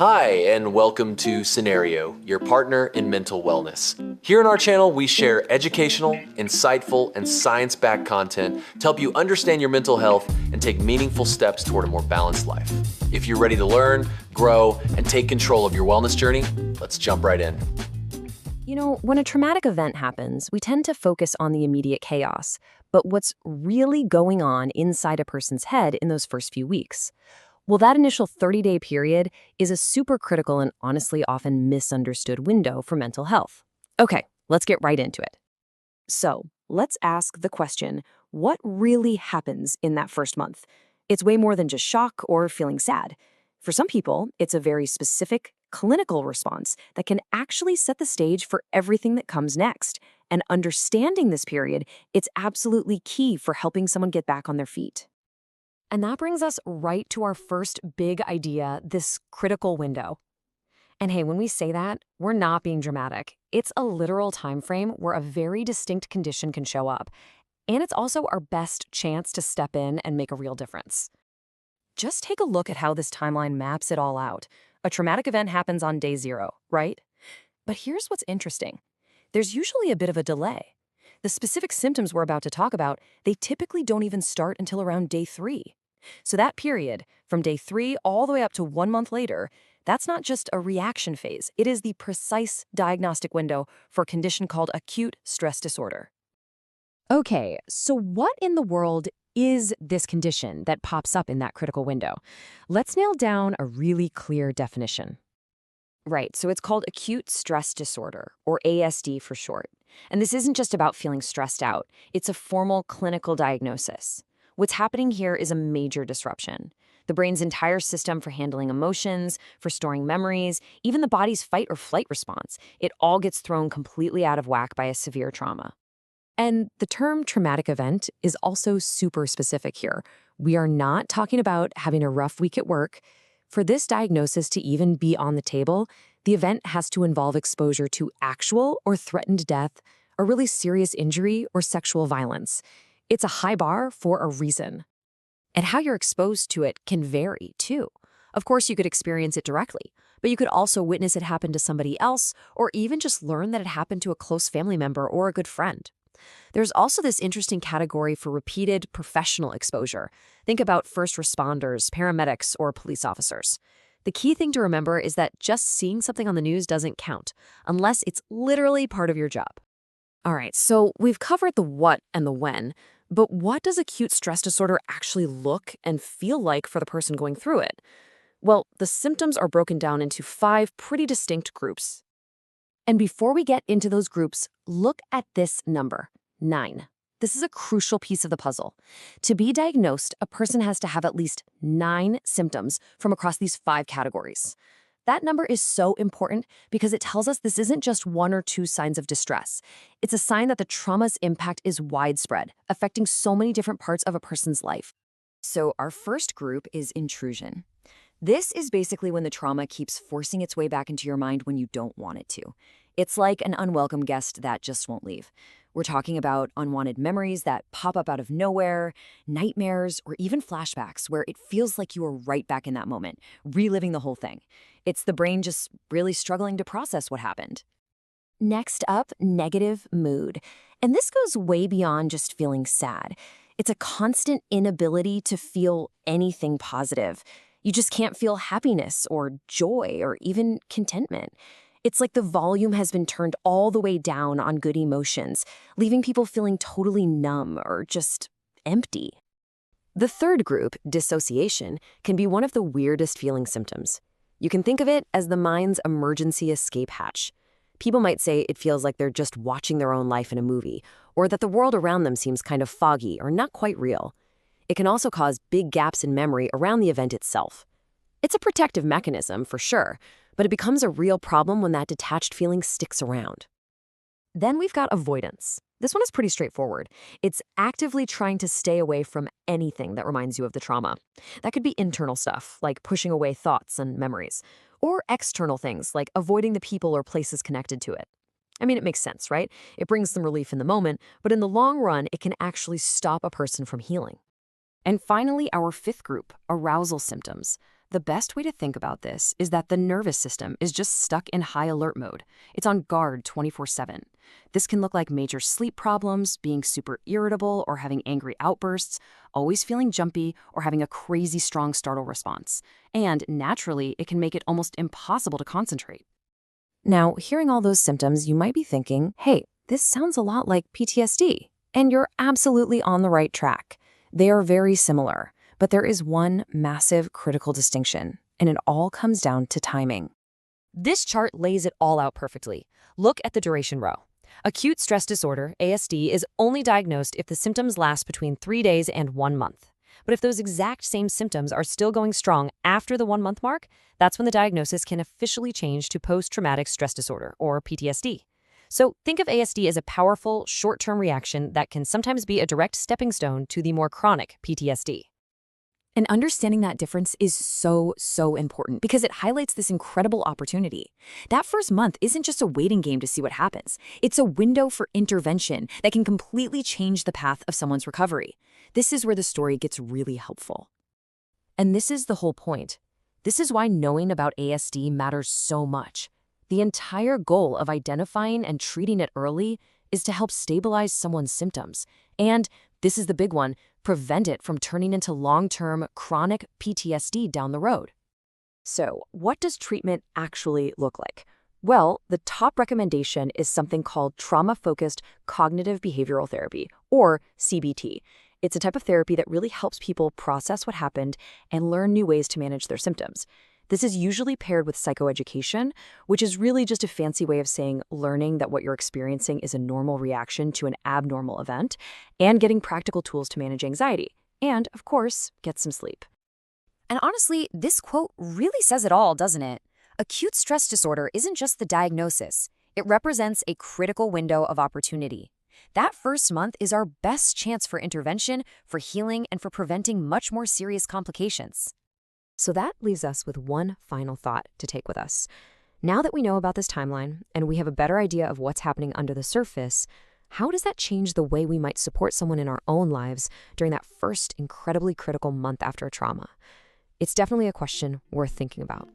Hi, and welcome to Cenario, your partner in mental wellness. Here on our channel, we share educational, insightful, and science-backed content to help you understand your mental health and take meaningful steps toward a more balanced life. If you're ready to learn, grow, and take control of your wellness journey, let's jump right in. You know, when a traumatic event happens, we tend to focus on the immediate chaos, but what's really going on inside a person's head in those first few weeks? Well, that initial 30-day period is a super critical and honestly often misunderstood window for mental health. Okay, let's get right into it. So, let's ask the question, what really happens in that first month? It's way more than just shock or feeling sad. For some people, it's a very specific, clinical response that can actually set the stage for everything that comes next. And understanding this period, it's absolutely key for helping someone get back on their feet. And that brings us right to our first big idea, this critical window. And hey, when we say that, we're not being dramatic. It's a literal time frame where a very distinct condition can show up. And it's also our best chance to step in and make a real difference. Just take a look at how this timeline maps it all out. A traumatic event happens on day 0, right? But here's what's interesting. There's usually a bit of a delay. The specific symptoms we're about to talk about, they typically don't even start until around day 3. So that period, from day 3 all the way up to 1 month later, that's not just a reaction phase. It is the precise diagnostic window for a condition called acute stress disorder. Okay, so what in the world is this condition that pops up in that critical window? Let's nail down a really clear definition. Right, so it's called acute stress disorder, or ASD for short. And this isn't just about feeling stressed out. It's a formal clinical diagnosis. What's happening here is a major disruption. The brain's entire system for handling emotions, for storing memories, even the body's fight or flight response, it all gets thrown completely out of whack by a severe trauma. And the term traumatic event is also super specific here. We are not talking about having a rough week at work. For this diagnosis to even be on the table, the event has to involve exposure to actual or threatened death, a really serious injury, or sexual violence. It's a high bar for a reason. And how you're exposed to it can vary, too. Of course, you could experience it directly, but you could also witness it happen to somebody else, or even just learn that it happened to a close family member or a good friend. There's also this interesting category for repeated professional exposure. Think about first responders, paramedics, or police officers. The key thing to remember is that just seeing something on the news doesn't count, unless it's literally part of your job. All right, so we've covered the what and the when, but what does acute stress disorder actually look and feel like for the person going through it? Well, the symptoms are broken down into 5 pretty distinct groups. And before we get into those groups, look at this number, 9. This is a crucial piece of the puzzle. To be diagnosed, a person has to have at least 9 symptoms from across these 5 categories. That number is so important because it tells us this isn't just 1 or 2 signs of distress. It's a sign that the trauma's impact is widespread, affecting so many different parts of a person's life. So our first group is intrusion. This is basically when the trauma keeps forcing its way back into your mind when you don't want it to. It's like an unwelcome guest that just won't leave. We're talking about unwanted memories that pop up out of nowhere, nightmares, or even flashbacks where it feels like you are right back in that moment, reliving the whole thing. It's the brain just really struggling to process what happened. Next up, negative mood. And this goes way beyond just feeling sad. It's a constant inability to feel anything positive. You just can't feel happiness or joy or even contentment. It's like the volume has been turned all the way down on good emotions, leaving people feeling totally numb or just empty. The third group, dissociation, can be one of the weirdest feeling symptoms. You can think of it as the mind's emergency escape hatch. People might say it feels like they're just watching their own life in a movie, or that the world around them seems kind of foggy or not quite real. It can also cause big gaps in memory around the event itself. It's a protective mechanism, for sure, but it becomes a real problem when that detached feeling sticks around. Then we've got avoidance. This one is pretty straightforward. It's actively trying to stay away from anything that reminds you of the trauma. That could be internal stuff, like pushing away thoughts and memories, or external things, like avoiding the people or places connected to it. I mean, it makes sense, right? It brings some relief in the moment, but in the long run, it can actually stop a person from healing. And finally, our fifth group, arousal symptoms. The best way to think about this is that the nervous system is just stuck in high alert mode. It's on guard 24/7. This can look like major sleep problems, being super irritable or having angry outbursts, always feeling jumpy or having a crazy strong startle response. And naturally, it can make it almost impossible to concentrate. Now, hearing all those symptoms, you might be thinking, hey, this sounds a lot like PTSD. And you're absolutely on the right track. They are very similar, but there is one massive critical distinction, and it all comes down to timing. This chart lays it all out perfectly. Look at the duration row. Acute stress disorder, ASD, is only diagnosed if the symptoms last between 3 days and 1 month. But if those exact same symptoms are still going strong after the 1-month mark, that's when the diagnosis can officially change to post-traumatic stress disorder, or PTSD. So think of ASD as a powerful, short-term reaction that can sometimes be a direct stepping stone to the more chronic PTSD. And understanding that difference is so important because it highlights this incredible opportunity. That first month isn't just a waiting game to see what happens. It's a window for intervention that can completely change the path of someone's recovery. This is where the story gets really helpful. And this is the whole point. This is why knowing about ASD matters so much. The entire goal of identifying and treating it early is to help stabilize someone's symptoms. And this is the big one, prevent it from turning into long-term chronic PTSD down the road. So, what does treatment actually look like? Well, the top recommendation is something called trauma-focused cognitive behavioral therapy, or CBT. It's a type of therapy that really helps people process what happened and learn new ways to manage their symptoms. This is usually paired with psychoeducation, which is really just a fancy way of saying learning that what you're experiencing is a normal reaction to an abnormal event, and getting practical tools to manage anxiety, and, of course, get some sleep. And honestly, this quote really says it all, doesn't it? Acute stress disorder isn't just the diagnosis. It represents a critical window of opportunity. That first month is our best chance for intervention, for healing, and for preventing much more serious complications. So that leaves us with one final thought to take with us. Now that we know about this timeline and we have a better idea of what's happening under the surface, how does that change the way we might support someone in our own lives during that first incredibly critical month after a trauma? It's definitely a question worth thinking about.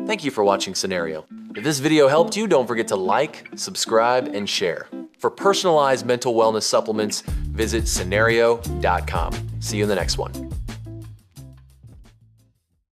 Thank you for watching Cenario. If this video helped you, don't forget to like, subscribe, and share. For personalized mental wellness supplements, visit Cenario.com. See you in the next one.